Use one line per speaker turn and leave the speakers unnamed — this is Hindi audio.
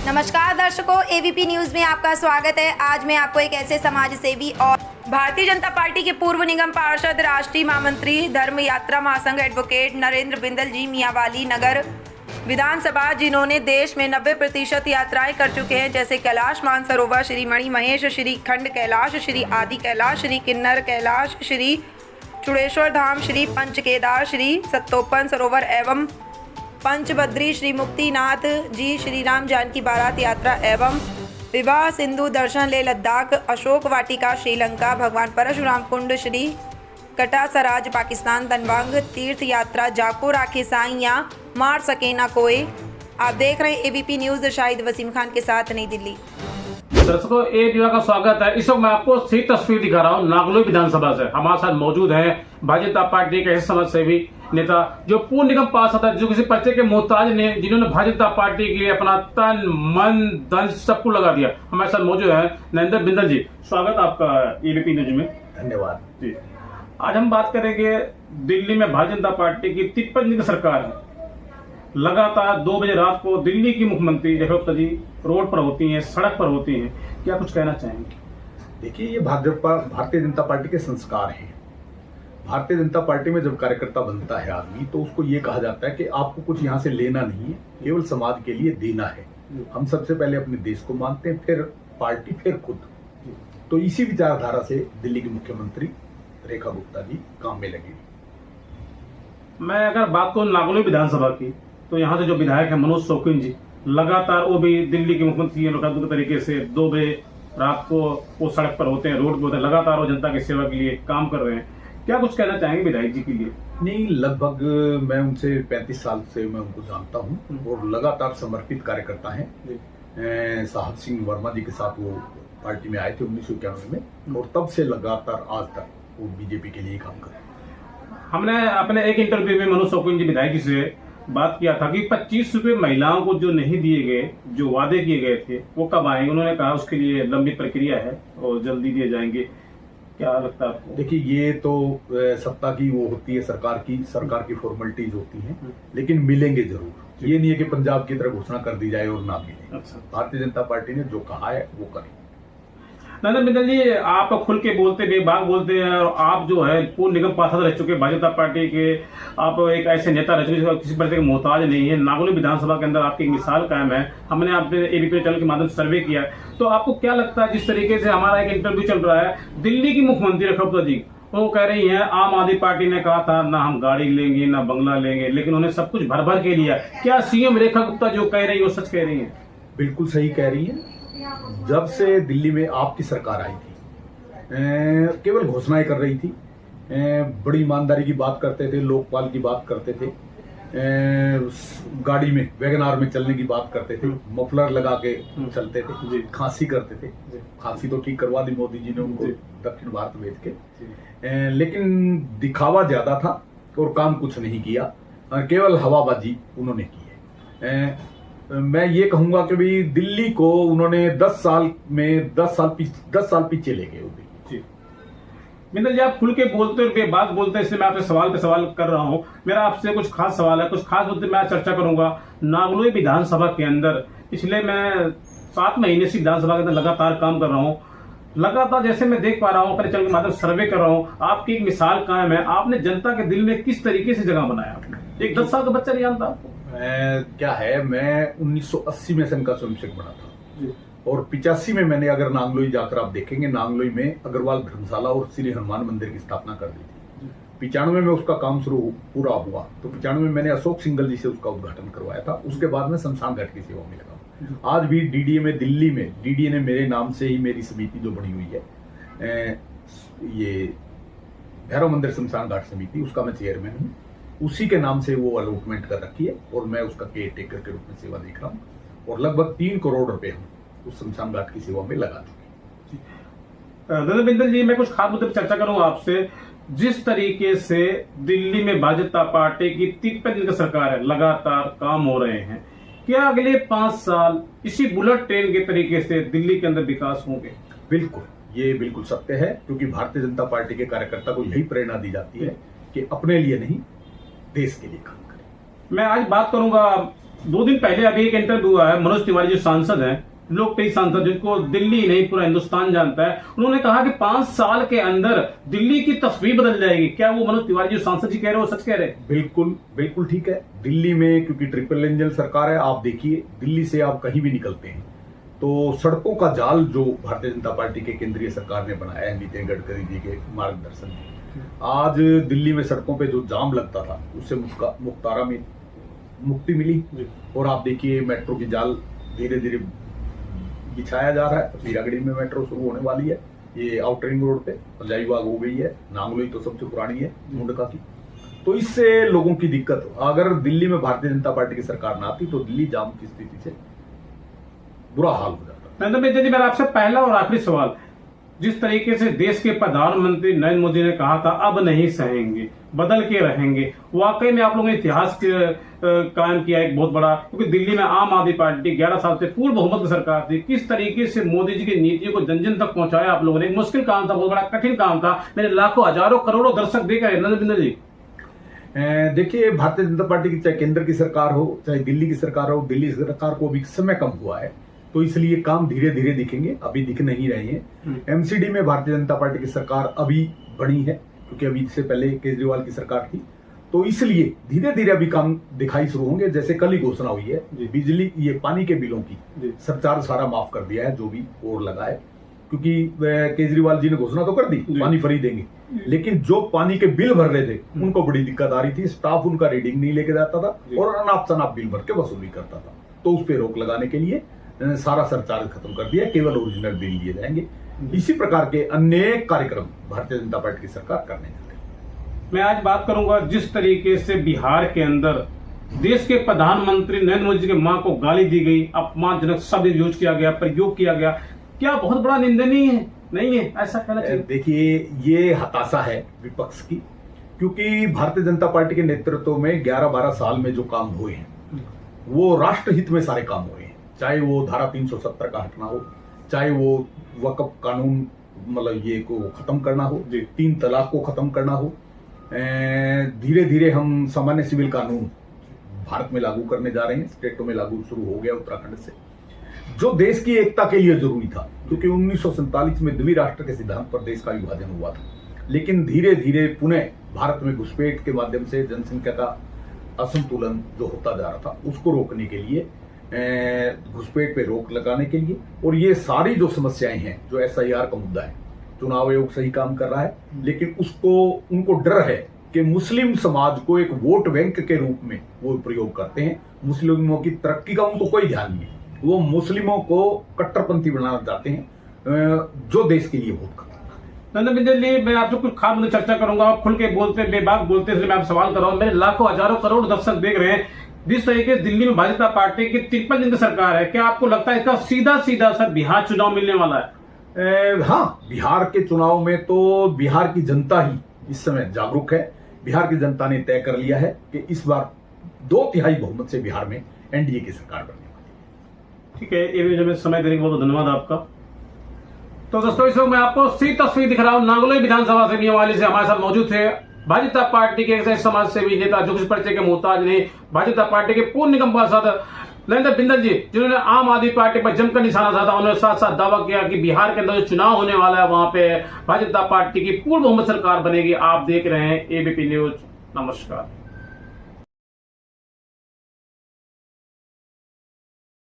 नमस्कार दर्शकों, एबीपी न्यूज में आपका स्वागत है। आज मैं आपको एक ऐसे समाज सेवी और भारतीय जनता पार्टी के पूर्व निगम पार्षद, राष्ट्रीय महामंत्री, धर्म यात्रा महासंघ एडवोकेट नरेंद्र बिंदल जी मियांवाली नगर विधानसभा, जिन्होंने देश में 90% यात्राएं कर चुके हैं, जैसे कैलाश मानसरोवर, श्री मणि महेश, श्री खंड कैलाश, श्री आदि कैलाश, श्री किन्नर कैलाश, श्री चुड़ेश्वर धाम, श्री पंच केदार, श्री सत्तोपन सरोवर एवं पंचबद्री, श्री मुक्तिनाथ जी, श्री राम जानकी बारात यात्रा एवं विवाह, सिंधु दर्शन, लेह लद्दाख, अशोक वाटिका श्रीलंका, भगवान परशुराम कुंड, श्री कटा सराज पाकिस्तान, धनबांग तीर्थ यात्रा, जाको राखी साईं या मार सके ना कोई। आप देख रहे हैं एबीपी न्यूज। शाहिद वसीम खान के साथ, नई दिल्ली।
दर्शकों, ए दिवा का स्वागत है। इस वक्त मैं आपको सही तस्वीर दिखा रहा हूँ नागलोई विधानसभा से। हमारे साथ मौजूद हैं भारतीय जनता पार्टी के ऐसे समाज सेवी नेता जो पूर्ण निगम पार्षद है, जो किसी पर्चे के मोहताज ने, जिन्होंने भारतीय जनता पार्टी के लिए अपना तन मन धन सब कुछ लगा दिया। हमारे साथ मौजूद है नरेंद्र बिंदल जी। स्वागत आपका एबीपी न्यूज में।
धन्यवाद
जी। आज हम बात करेंगे दिल्ली में भारतीय जनता पार्टी की 53 दिन की सरकार है। लगातार 2 बजे रात को दिल्ली की मुख्यमंत्री रेखा गुप्ता जी रोड पर होती हैं, सड़क पर होती हैं। क्या कुछ कहना चाहेंगे?
देखिए, ये भारतीय जनता पार्टी के संस्कार हैं। भारतीय जनता पार्टी में जब कार्यकर्ता बनता है आदमी, तो उसको ये कहा जाता है कि आपको कुछ यहाँ से लेना नहीं है, केवल समाज के लिए देना है। हम सबसे पहले अपने देश को मानते हैं, फिर पार्टी, फिर खुद। तो इसी विचारधारा से दिल्ली की मुख्यमंत्री रेखा गुप्ता जी काम में लगी।
मैं अगर बात करूं नागलोई विधानसभा की, तो यहाँ से जो विधायक है मनोज शौकीन जी, लगातार वो भी दिल्ली के मुख्यमंत्री तरीके से 2 बजे रात को वो सड़क पर होते हैं, रोड पर होते हैं, लगातार वो जनता की सेवा के लिए काम कर रहे हैं। क्या कुछ कहना चाहेंगे विधायक जी के लिए?
नहीं, लगभग मैं उनसे 35 साल से मैं उनको जानता हूँ और लगातार समर्पित कार्यकर्ता हैं। साहब सिंह वर्मा जी के साथ वो पार्टी में आए थे 1991 में, और तब से लगातार आज तक वो बीजेपी के लिए काम कर रहे हैं।
हमने अपने एक इंटरव्यू में मनोज शौकीन जी विधायक जी से बात किया था कि 25 रुपए महिलाओं को जो नहीं दिए गए, जो वादे किए गए थे, वो कब आएंगे? उन्होंने कहा उसके लिए लंबी प्रक्रिया है और जल्दी दिए जाएंगे। क्या लगता है आपको?
देखिए, ये तो सत्ता की वो होती है, सरकार की फॉर्मेलिटीज होती हैं, लेकिन मिलेंगे जरूर। ये नहीं है कि पंजाब की तरह घोषणा कर दी जाए और ना मिले।
अच्छा।
भारतीय जनता पार्टी ने जो कहा है वो करे।
नरेंद्र बिंदल जी, आप खुल के बोलते, बेबाक बोलते हैं, और आप जो है पूर्ण निगम पार्षद रह चुके भारतीय जनता पार्टी के, आप एक ऐसे नेता रह चुके किसी प्रकार के मोहताज नहीं है। नागलोई विधानसभा के अंदर आपकी एक मिसाल कायम है। हमने आपने एबीपी चैनल के माध्यम से सर्वे किया है। तो आपको क्या लगता है, जिस तरीके से हमारा एक इंटरव्यू चल रहा है, दिल्ली की मुख्यमंत्री रेखा गुप्ता जी वो कह रही है आम आदमी पार्टी ने कहा था ना हम गाड़ी लेंगे ना बंगला लेंगे, लेकिन उन्हें सब कुछ भर भर के लिया। क्या सीएम रेखा गुप्ता जो कह रही है वो सच कह रही है?
बिल्कुल सही कह रही है। जब से दिल्ली में आपकी सरकार आई थी, केवल घोषणाएं कर रही थी, बड़ी ईमानदारी की बात करते थे, लोकपाल की बात करते थे, गाड़ी में वैगनार में चलने की बात करते थे, मफलर लगा के चलते थे, खांसी करते थे। खांसी तो ठीक करवा दी मोदी जी ने उनको दक्षिण भारत भेज के, लेकिन दिखावा ज्यादा था और काम कुछ नहीं किया, केवल हवाबाजी उन्होंने की है। मैं ये कहूंगा कि भाई दिल्ली को उन्होंने 10 साल पीछे ले गए।
बिंदल जी, आप खुल के बोलते और बेबाक बोलते हैं, इसलिए मैं आपसे सवाल पे सवाल कर रहा हूं। मेरा आपसे कुछ खास सवाल है, कुछ खास मुद्दे मैं चर्चा करूंगा। नागलोई विधानसभा के अंदर पिछले मैं 7 महीने से विधानसभा के अंदर लगातार काम कर रहा हूं। लगातार जैसे मैं देख पा रहा हूं, अपने चैनल के माध्यम से सर्वे कर रहा हूं, आपकी एक मिसाल कायम है। आपने जनता के दिल में किस तरीके से जगह बनाया? आपने एक 10 साल का बच्चा नहीं जानता आपको
क्या है। मैं 1980 में संघ का स्वयंसेवक बना था और 85 में मैंने, अगर नागलोई जाकर आप देखेंगे, नागलोई में अग्रवाल धर्मशाला और श्री हनुमान मंदिर की स्थापना कर दी थी। 95 में उसका काम पूरा हुआ, तो 95 में मैंने अशोक सिंघल जी से उसका उद्घाटन करवाया था। उसके बाद में शमशान घाट की सेवा में लगा। आज भी डीडीए में, दिल्ली में डीडीए ने मेरे नाम से ही मेरी समिति जो बनी हुई है, ये भैरव मंदिर शमशान घाट समिति, उसका मैं चेयरमैन हूँ। उसी के नाम से वो अलॉटमेंट कर रखी है और मैं उसका केयर टेकर के रूप में सेवा देख रहा हूँ, और लगभग 3 करोड़ रुपए हम उस शमशान घाट की सेवा में लगा चुके।
नरेंद्र बिंदल जी, मैं कुछ खास मुद्दे पर चर्चा करूंगा आपसे। जिस तरीके से दिल्ली में भारतीय जनता पार्टी की 53 दिन की सरकार है, लगातार काम हो रहे हैं, क्या अगले 5 साल इसी बुलेट ट्रेन के तरीके से दिल्ली के अंदर विकास होंगे?
बिल्कुल, ये बिल्कुल सत्य है, क्योंकि भारतीय जनता पार्टी के कार्यकर्ता को यही प्रेरणा दी जाती है कि अपने लिए नहीं, देश के लिए काम करें।
मैं आज बात करूंगा 2 दिन पहले अभी एक इंटरव्यू हुआ है, मनोज तिवारी जो सांसद हैं, लोकप्रिय सांसद जिनको दिल्ली नहीं पूरा हिंदुस्तान जानता है, उन्होंने कहा कि 5 साल के अंदर दिल्ली की तस्वीर बदल जाएगी। क्या वो मनोज तिवारी जो सांसद जी कह रहे हो सच कह रहे हैं?
बिल्कुल बिल्कुल ठीक है। दिल्ली में क्योंकि ट्रिपल इंजन सरकार है, आप देखिए दिल्ली से आप कहीं भी निकलते हैं तो सड़कों का जाल जो भारतीय जनता पार्टी के केंद्रीय सरकार ने बनाया है नितिन गडकरी जी के मार्गदर्शन में, आज दिल्ली में सड़कों पे जो जाम लगता था उससे मुख्तारा में मुक्ति मिली। और आप देखिए मेट्रो की जाल धीरे धीरे बिछाया जा रहा है। हीरागढ़ी में मेट्रो शुरू होने वाली है, ये आउटर रिंग रोड पे पंजाबी बाग हो गई है, नांगलोई तो सबसे पुरानी है मुंडका की। तो इससे लोगों की दिक्कत, अगर दिल्ली में भारतीय जनता पार्टी की सरकार ना आती तो दिल्ली जाम की स्थिति से बुरा हाल हो जाता।
नरेंद्र बिंदल जी, मेरा आपसे पहला और आखिरी सवाल, जिस तरीके से देश के प्रधानमंत्री नरेंद्र मोदी ने कहा था अब नहीं सहेंगे, बदल के रहेंगे, वाकई में आप लोगों ने इतिहास कायम किया एक बहुत बड़ा, क्योंकि दिल्ली में आम आदमी पार्टी 11 साल से पूर्ण बहुमत की सरकार थी। किस तरीके से मोदी जी की नीतियों को जन जन तक पहुंचाया आप लोगों ने, एक मुश्किल काम था, बहुत बड़ा कठिन काम था, मेरे लाखों हजारों करोड़ों दर्शक देख रहे हैं। नरेंद्र बिंदल जी
देखिए, भारतीय जनता पार्टी की चाहे केंद्र की सरकार हो चाहे दिल्ली की सरकार हो, दिल्ली सरकार को भी समय कम हुआ है तो इसलिए काम धीरे धीरे दिखेंगे, अभी दिख नहीं रहे हैं। एमसीडी में भारतीय जनता पार्टी की सरकार अभी बनी है क्योंकि अभी इससे पहले केजरीवाल की सरकार थी, तो इसलिए धीरे धीरे अभी काम दिखाई शुरू होंगे। जैसे कल ही घोषणा हुई है बिजली ये पानी के बिलों की सरचार्ज सारा माफ कर दिया है जो भी और लगा है, क्योंकि केजरीवाल जी ने घोषणा तो कर दी पानी फ्री देंगे, लेकिन जो पानी के बिल भर रहे थे उनको बड़ी दिक्कत आ रही थी। स्टाफ उनका रीडिंग नहीं लेके जाता था और अनाप शनाप बिल भर के वसूली करता था, तो उस पर रोक लगाने के लिए सारा सरचार्ज खत्म कर दिया, केवल ओरिजिनल बिल दिए जाएंगे। इसी प्रकार के अनेक कार्यक्रम भारतीय जनता पार्टी की सरकार करने जा रही है।
मैं आज बात करूंगा जिस तरीके से बिहार के अंदर देश के प्रधानमंत्री नरेंद्र मोदी जी की मां को गाली दी गई, अपमानजनक शब्द यूज किया गया, प्रयोग किया गया, क्या बहुत बड़ा निंदनीय है? नहीं है, ऐसा कहना चाहिए?
देखिए, ये हताशा है विपक्ष की, क्योंकि भारतीय जनता पार्टी के नेतृत्व में 11-12 साल में जो काम हुए हैं वो राष्ट्रहित में सारे काम हुए हैं। चाहे वो धारा 370 का हटना हो, चाहे वो वक्फ कानून मतलब ये को खत्म करना हो, 3 तलाक को खत्म करना हो, धीरे धीरे हम सामान्य सिविल कानून भारत में लागू करने जा रहे हैं, स्टेटों में लागू शुरू हो गया उत्तराखंड से, जो देश की एकता के लिए जरूरी था, क्योंकि 1947 में द्विराष्ट्र के सिद्धांत पर देश का विभाजन हुआ था। लेकिन धीरे धीरे पुनः भारत में घुसपैठ के माध्यम से जनसंख्या का असंतुलन जो होता जा रहा था उसको रोकने के लिए, घुसपैठ पे रोक लगाने के लिए, और ये सारी जो समस्याएं हैं, जो SIR का मुद्दा है, चुनाव आयोग सही काम कर रहा है, लेकिन उनको डर है कि मुस्लिम समाज को एक वोट बैंक के रूप में वो प्रयोग करते हैं। मुस्लिमों की तरक्की का उनको कोई ध्यान नहीं है, वो मुस्लिमों को कट्टरपंथी बनाना चाहते हैं, जो देश के लिए बहुत खतरनाक है।
नरेंद्र बिंदल जी, मैं आपसे कुछ खास मुद्दे चर्चा करूंगा, आप खुल के बोलते बेबाक बोलते, इसलिए मैं आप सवाल कर रहा हूं। मेरे लाखों हजारों करोड़ दर्शक देख रहे हैं, जिस तरीके दिल्ली में भाजपा पार्टी की 53 दिन की सरकार है, क्या आपको लगता है इसका सीधा सीधा असर बिहार चुनाव मिलने वाला है?
हाँ, बिहार के चुनाव में तो बिहार की जनता ही इस समय जागरूक है। बिहार की जनता ने तय कर लिया है कि इस बार 2/3 बहुमत से बिहार में एनडीए की सरकार बनने वाली है।
ठीक है, ये भी समय देने के बहुत धन्यवाद आपका। तो दोस्तों, इस वक्त मैं आपको सीधी तस्वीर दिख रहा हूँ, नांगलोई विधानसभा से वाले से हमारे साथ मौजूद थे भाजपा पार्टी के ऐसे समाज सेवी नेता जो किसी परिचय के मोहताज नहीं, भाजपा पार्टी के पूर्व निगम पार्षद नरेंद्र बिंदल जी, जिन्होंने आम आदमी पार्टी पर जमकर निशाना साधा। उन्होंने साथ साथ दावा किया कि बिहार के अंदर जो चुनाव होने वाला है वहां पे भाजपा पार्टी की पूर्ण बहुमत सरकार बनेगी। आप देख रहे हैं ABP न्यूज। नमस्कार।